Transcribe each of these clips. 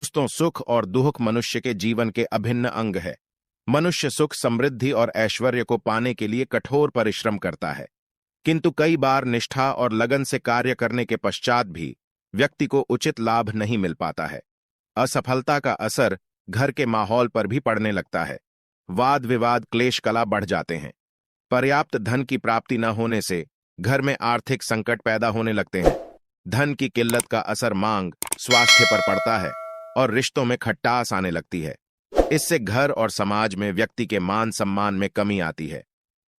दोस्तों, सुख और दुख मनुष्य के जीवन के अभिन्न अंग है। मनुष्य सुख, समृद्धि और ऐश्वर्य को पाने के लिए कठोर परिश्रम करता है, किंतु कई बार निष्ठा और लगन से कार्य करने के पश्चात भी व्यक्ति को उचित लाभ नहीं मिल पाता है। असफलता का असर घर के माहौल पर भी पड़ने लगता है। वाद विवाद, क्लेश, कला बढ़ जाते हैं। पर्याप्त धन की प्राप्ति न होने से घर में आर्थिक संकट पैदा होने लगते हैं। धन की किल्लत का असर मांग, स्वास्थ्य पर पड़ता है और रिश्तों में खटास आने लगती है। इससे घर और समाज में व्यक्ति के मान सम्मान में कमी आती है।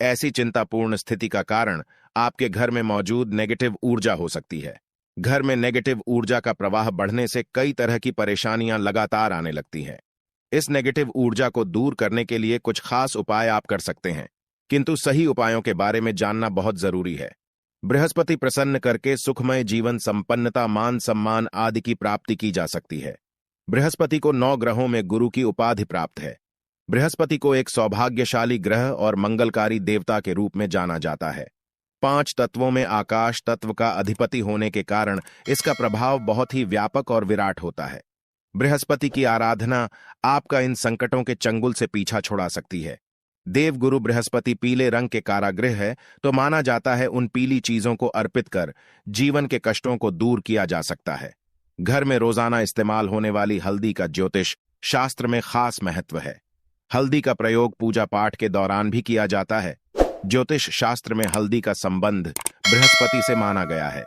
ऐसी चिंतापूर्ण स्थिति का कारण आपके घर में मौजूद नेगेटिव ऊर्जा हो सकती है। घर में नेगेटिव ऊर्जा का प्रवाह बढ़ने से कई तरह की परेशानियां लगातार आने लगती हैं। इस नेगेटिव ऊर्जा को दूर करने के लिए कुछ खास उपाय आप कर सकते हैं, किंतु सही उपायों के बारे में जानना बहुत जरूरी है। बृहस्पति प्रसन्न करके सुखमय जीवन, संपन्नता, मान सम्मान आदि की प्राप्ति की जा सकती है। बृहस्पति को 9 ग्रहों में गुरु की उपाधि प्राप्त है। बृहस्पति को एक सौभाग्यशाली ग्रह और मंगलकारी देवता के रूप में जाना जाता है। 5 तत्वों में आकाश तत्व का अधिपति होने के कारण इसका प्रभाव बहुत ही व्यापक और विराट होता है। बृहस्पति की आराधना आपका इन संकटों के चंगुल से पीछा छुड़ा सकती है। देवगुरु बृहस्पति पीले रंग के कारागृह है, तो माना जाता है उन पीली चीजों को अर्पित कर जीवन के कष्टों को दूर किया जा सकता है। घर में रोजाना इस्तेमाल होने वाली हल्दी का ज्योतिष शास्त्र में खास महत्व है। हल्दी का प्रयोग पूजा पाठ के दौरान भी किया जाता है। ज्योतिष शास्त्र में हल्दी का संबंध बृहस्पति से माना गया है।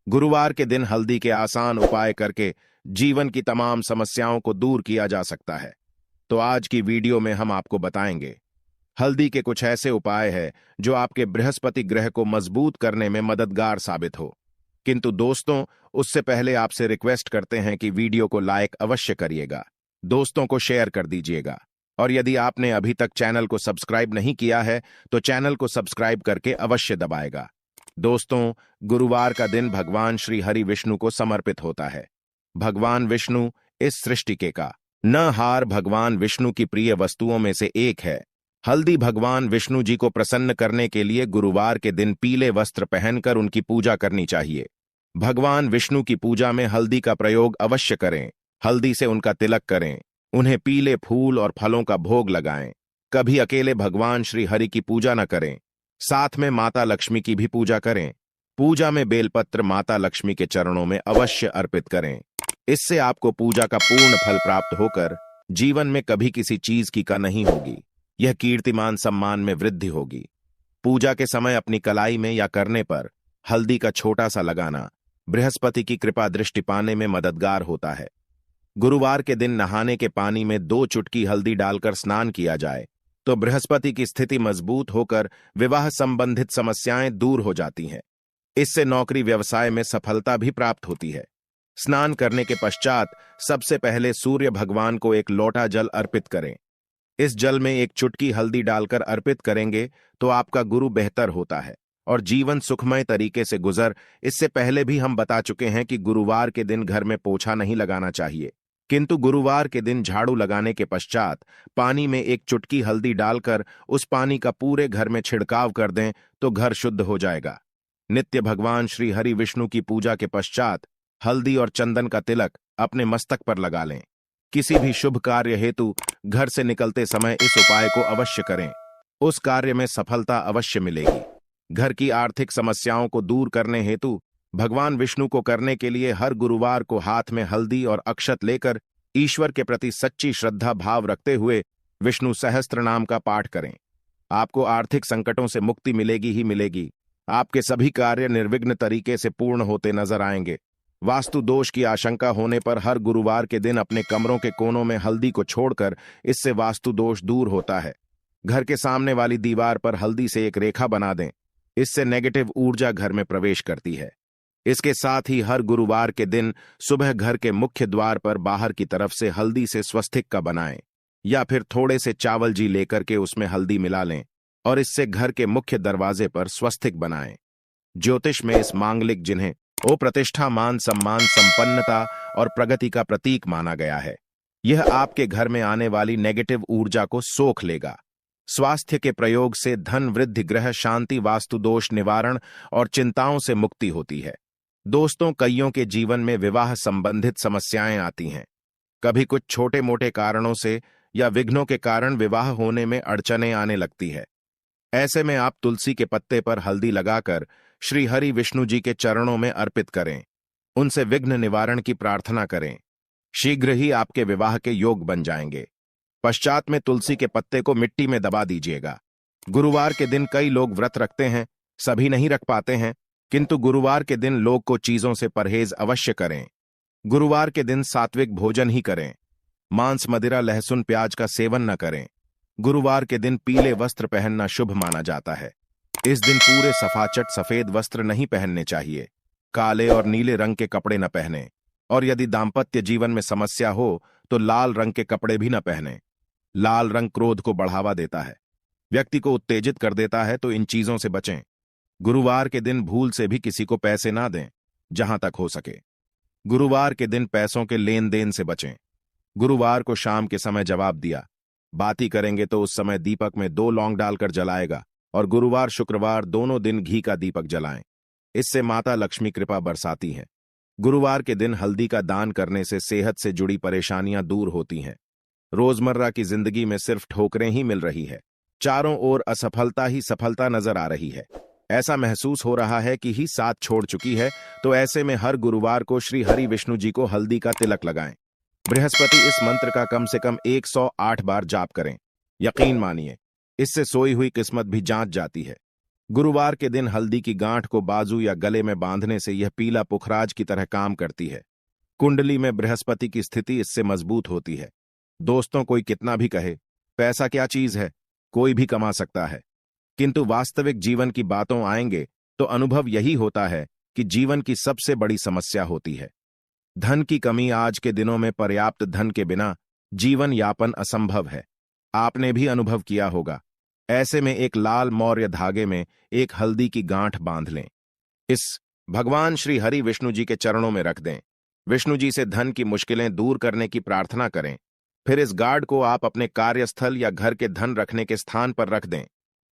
गुरुवार के दिन हल्दी के आसान उपाय करके जीवन की तमाम समस्याओं को दूर किया जा सकता है। तो आज की वीडियो में हम आपको बताएंगे हल्दी के कुछ ऐसे उपाय हैं जो आपके बृहस्पति ग्रह को मजबूत करने में मददगार साबित हो। किंतु दोस्तों, उससे पहले आपसे रिक्वेस्ट करते हैं कि वीडियो को लाइक अवश्य करिएगा, दोस्तों को शेयर कर दीजिएगा, और यदि आपने अभी तक चैनल को सब्सक्राइब नहीं किया है तो चैनल को सब्सक्राइब करके अवश्य दबाएगा। दोस्तों, गुरुवार का दिन भगवान श्री हरि विष्णु को समर्पित होता है। भगवान विष्णु इस सृष्टि के का नहार भगवान विष्णु की प्रिय वस्तुओं में से एक है। हल्दी भगवान विष्णु जी को प्रसन्न करने के लिए गुरुवार के दिन पीले वस्त्र पहनकर उनकी पूजा करनी चाहिए। भगवान विष्णु की पूजा में हल्दी का प्रयोग अवश्य करें। हल्दी से उनका तिलक करें, उन्हें पीले फूल और फलों का भोग लगाएं। कभी अकेले भगवान श्री हरि की पूजा न करें, साथ में माता लक्ष्मी की भी पूजा करें। पूजा में बेलपत्र माता लक्ष्मी के चरणों में अवश्य अर्पित करें। इससे आपको पूजा का पूर्ण फल प्राप्त होकर जीवन में कभी किसी चीज की कमी नहीं होगी। यह कीर्तिमान सम्मान में वृद्धि होगी। पूजा के समय अपनी कलाई में या करने पर हल्दी का छोटा सा लगाना बृहस्पति की कृपा दृष्टि पाने में मददगार होता है। गुरुवार के दिन नहाने के पानी में 2 चुटकी हल्दी डालकर स्नान किया जाए तो बृहस्पति की स्थिति मजबूत होकर विवाह संबंधित समस्याएं दूर हो जाती हैं। इससे नौकरी व्यवसाय में सफलता भी प्राप्त होती है। स्नान करने के पश्चात सबसे पहले सूर्य भगवान को एक लोटा जल अर्पित करें। इस जल में 1 चुटकी हल्दी डालकर अर्पित करेंगे तो आपका गुरु बेहतर होता है और जीवन सुखमय तरीके से गुजर। इससे पहले भी हम बता चुके हैं कि गुरुवार के दिन घर में पोछा नहीं लगाना चाहिए, किंतु गुरुवार के दिन झाड़ू लगाने के पश्चात पानी में 1 चुटकी हल्दी डालकर उस पानी का पूरे घर में छिड़काव कर दें तो घर शुद्ध हो जाएगा। नित्य भगवान श्री हरि विष्णु की पूजा के पश्चात हल्दी और चंदन का तिलक अपने मस्तक पर लगा लें। किसी भी शुभ कार्य हेतु घर से निकलते समय इस उपाय को अवश्य करें, उस कार्य में सफलता अवश्य मिलेगी। घर की आर्थिक समस्याओं को दूर करने हेतु भगवान विष्णु को करने के लिए हर गुरुवार को हाथ में हल्दी और अक्षत लेकर ईश्वर के प्रति सच्ची श्रद्धा भाव रखते हुए विष्णु सहस्त्र नाम का पाठ करें। आपको आर्थिक संकटों से मुक्ति मिलेगी ही मिलेगी। आपके सभी कार्य निर्विघ्न तरीके से पूर्ण होते नजर आएंगे। वास्तु दोष की आशंका होने पर हर गुरुवार के दिन अपने कमरों के कोनों में हल्दी को छोड़कर इससे वास्तु दोष दूर होता है। घर के सामने वाली दीवार पर हल्दी से एक रेखा बना दें, इससे नेगेटिव ऊर्जा घर में प्रवेश करती है। इसके साथ ही हर गुरुवार के दिन सुबह घर के मुख्य द्वार पर बाहर की तरफ से हल्दी से स्वस्तिक का बनाएं, या फिर थोड़े से चावल जी लेकर के उसमें हल्दी मिला लें और इससे घर के मुख्य दरवाजे पर स्वस्तिक बनाएं। ज्योतिष में इस मांगलिक जिन्हें वो प्रतिष्ठा, मान सम्मान, संपन्नता और प्रगति का प्रतीक माना गया है। यह आपके घर में आने वाली नेगेटिव ऊर्जा को सोख लेगा। स्वास्थ्य के प्रयोग से धन वृद्धि, ग्रह शांति, वास्तु दोष निवारण और चिंताओं से मुक्ति होती है। दोस्तों, कईयों के जीवन में विवाह संबंधित समस्याएं आती हैं। कभी कुछ छोटे मोटे कारणों से या विघ्नों के कारण विवाह होने में अड़चनें आने लगती है। ऐसे में आप तुलसी के पत्ते पर हल्दी लगाकर श्री हरि विष्णु जी के चरणों में अर्पित करें। उनसे विघ्न निवारण की प्रार्थना करें। शीघ्र ही आपके विवाह के योग बन जाएंगे। पश्चात में तुलसी के पत्ते को मिट्टी में दबा दीजिएगा। गुरुवार के दिन कई लोग व्रत रखते हैं, सभी नहीं रख पाते हैं, किंतु गुरुवार के दिन लोग को चीजों से परहेज अवश्य करें। गुरुवार के दिन सात्विक भोजन ही करें। मांस, मदिरा, लहसुन, प्याज का सेवन न करें। गुरुवार के दिन पीले वस्त्र पहनना शुभ माना जाता है। इस दिन पूरे सफाचट सफेद वस्त्र नहीं पहनने चाहिए। काले और नीले रंग के कपड़े न पहने, और यदि दाम्पत्य जीवन में समस्या हो तो लाल रंग के कपड़े भी न पहने। लाल रंग क्रोध को बढ़ावा देता है, व्यक्ति को उत्तेजित कर देता है, तो इन चीजों से बचें। गुरुवार के दिन भूल से भी किसी को पैसे ना दें, जहां तक हो सके। गुरुवार के दिन पैसों के लेन देन से बचें। गुरुवार को शाम के समय जवाब दिया बाती करेंगे तो उस समय दीपक में 2 लौंग डालकर जलाएगा, और गुरुवार शुक्रवार दोनों दिन घी का दीपक जलाएं। इससे माता लक्ष्मी कृपा बरसाती है। गुरुवार के दिन हल्दी का दान करने से सेहत से जुड़ी परेशानियां दूर होती हैं। रोजमर्रा की जिंदगी में सिर्फ ठोकरें ही मिल रही है। चारों ओर असफलता ही सफलता नजर आ रही है। ऐसा महसूस हो रहा है कि ही साथ छोड़ चुकी है। तो ऐसे में हर गुरुवार को श्री हरि विष्णु जी को हल्दी का तिलक लगाएं। बृहस्पति इस मंत्र का कम से कम 108 बार जाप करें। यकीन मानिए, इससे सोई हुई किस्मत भी जांच जाती है। गुरुवार के दिन हल्दी की गांठ को बाजू या गले में बांधने से यह पीला पुखराज की तरह काम करती है। कुंडली में बृहस्पति की स्थिति इससे मजबूत होती है। दोस्तों, कोई कितना भी कहे पैसा क्या चीज है, कोई भी कमा सकता है, किंतु वास्तविक जीवन की बातों आएंगे तो अनुभव यही होता है कि जीवन की सबसे बड़ी समस्या होती है धन की कमी। आज के दिनों में पर्याप्त धन के बिना जीवन यापन असंभव है। आपने भी अनुभव किया होगा। ऐसे में एक लाल मौर्य धागे में एक हल्दी की गांठ बांध लें। इस भगवान श्री हरि विष्णु जी के चरणों में रख दें। विष्णु जी से धन की मुश्किलें दूर करने की प्रार्थना करें। फिर इस गार्ड को आप अपने कार्यस्थल या घर के धन रखने के स्थान पर रख दें।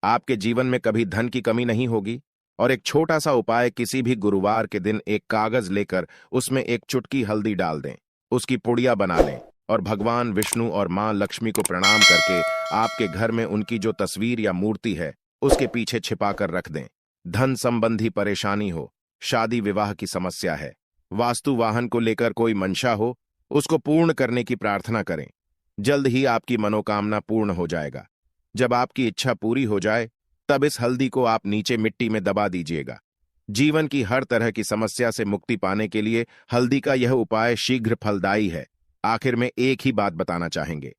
आपके जीवन में कभी धन की कमी नहीं होगी। और एक छोटा सा उपाय, किसी भी गुरुवार के दिन एक कागज लेकर उसमें एक चुटकी हल्दी डाल दें, उसकी पुड़िया बना लें और भगवान विष्णु और मां लक्ष्मी को प्रणाम करके आपके घर में उनकी जो तस्वीर या मूर्ति है उसके पीछे छिपाकर रख दें। धन संबंधी परेशानी हो, शादी विवाह की समस्या है, वास्तु वाहन को लेकर कोई मंशा हो, उसको पूर्ण करने की प्रार्थना करें। जल्द ही आपकी मनोकामना पूर्ण हो जाएगा। जब आपकी इच्छा पूरी हो जाए तब इस हल्दी को आप नीचे मिट्टी में दबा दीजिएगा। जीवन की हर तरह की समस्या से मुक्ति पाने के लिए हल्दी का यह उपाय शीघ्र फलदायी है। आखिर में एक ही बात बताना चाहेंगे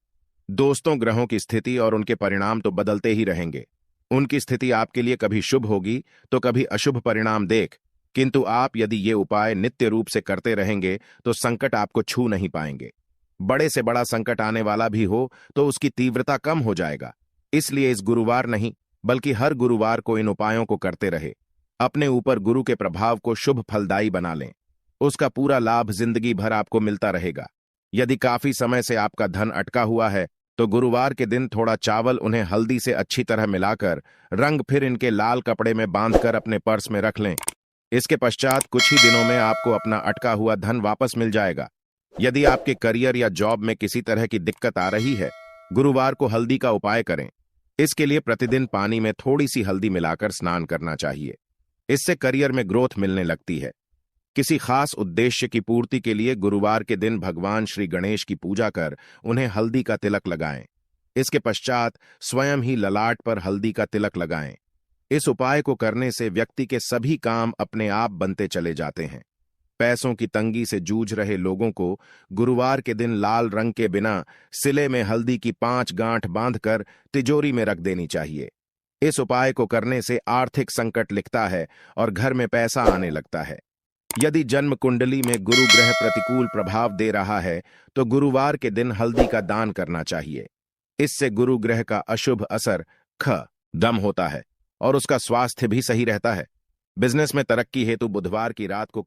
दोस्तों, ग्रहों की स्थिति और उनके परिणाम तो बदलते ही रहेंगे। उनकी स्थिति आपके लिए कभी शुभ होगी तो कभी अशुभ परिणाम देख, किंतु आप यदि ये उपाय नित्य रूप से करते रहेंगे तो संकट आपको छू नहीं पाएंगे। बड़े से बड़ा संकट आने वाला भी हो तो उसकी तीव्रता कम हो जाएगा। इसलिए इस गुरुवार नहीं बल्कि हर गुरुवार को इन उपायों को करते रहे। अपने ऊपर गुरु के प्रभाव को शुभ फलदायी बना लें। उसका पूरा लाभ जिंदगी भर आपको मिलता रहेगा। यदि काफी समय से आपका धन अटका हुआ है तो गुरुवार के दिन थोड़ा चावल उन्हें हल्दी से अच्छी तरह मिलाकर रंग फिर इनके लाल कपड़े में बांधकर अपने पर्स में रख लें। इसके पश्चात कुछ ही दिनों में आपको अपना अटका हुआ धन वापस मिल जाएगा। यदि आपके करियर या जॉब में किसी तरह की दिक्कत आ रही है, गुरुवार को हल्दी का उपाय करें। इसके लिए प्रतिदिन पानी में थोड़ी सी हल्दी मिलाकर स्नान करना चाहिए। इससे करियर में ग्रोथ मिलने लगती है। किसी खास उद्देश्य की पूर्ति के लिए गुरुवार के दिन भगवान श्री गणेश की पूजा कर उन्हें हल्दी का तिलक लगाएं। इसके पश्चात स्वयं ही ललाट पर हल्दी का तिलक लगाएं। इस उपाय को करने से व्यक्ति के सभी काम अपने आप बनते चले जाते हैं। पैसों की तंगी से जूझ रहे लोगों को गुरुवार के दिन लाल रंग के बिना सिले में हल्दी की 5 गांठ बांधकर तिजोरी में रख देनी चाहिए। इस उपाय को करने से आर्थिक संकट लिखता है और घर में पैसा आने लगता है। यदि जन्म कुंडली में गुरु ग्रह प्रतिकूल प्रभाव दे रहा है तो गुरुवार के दिन हल्दी का दान करना चाहिए। इससे गुरु ग्रह का अशुभ असर दम होता है और उसका स्वास्थ्य भी सही रहता है। बिजनेस में तरक्की हेतु बुधवार की रात को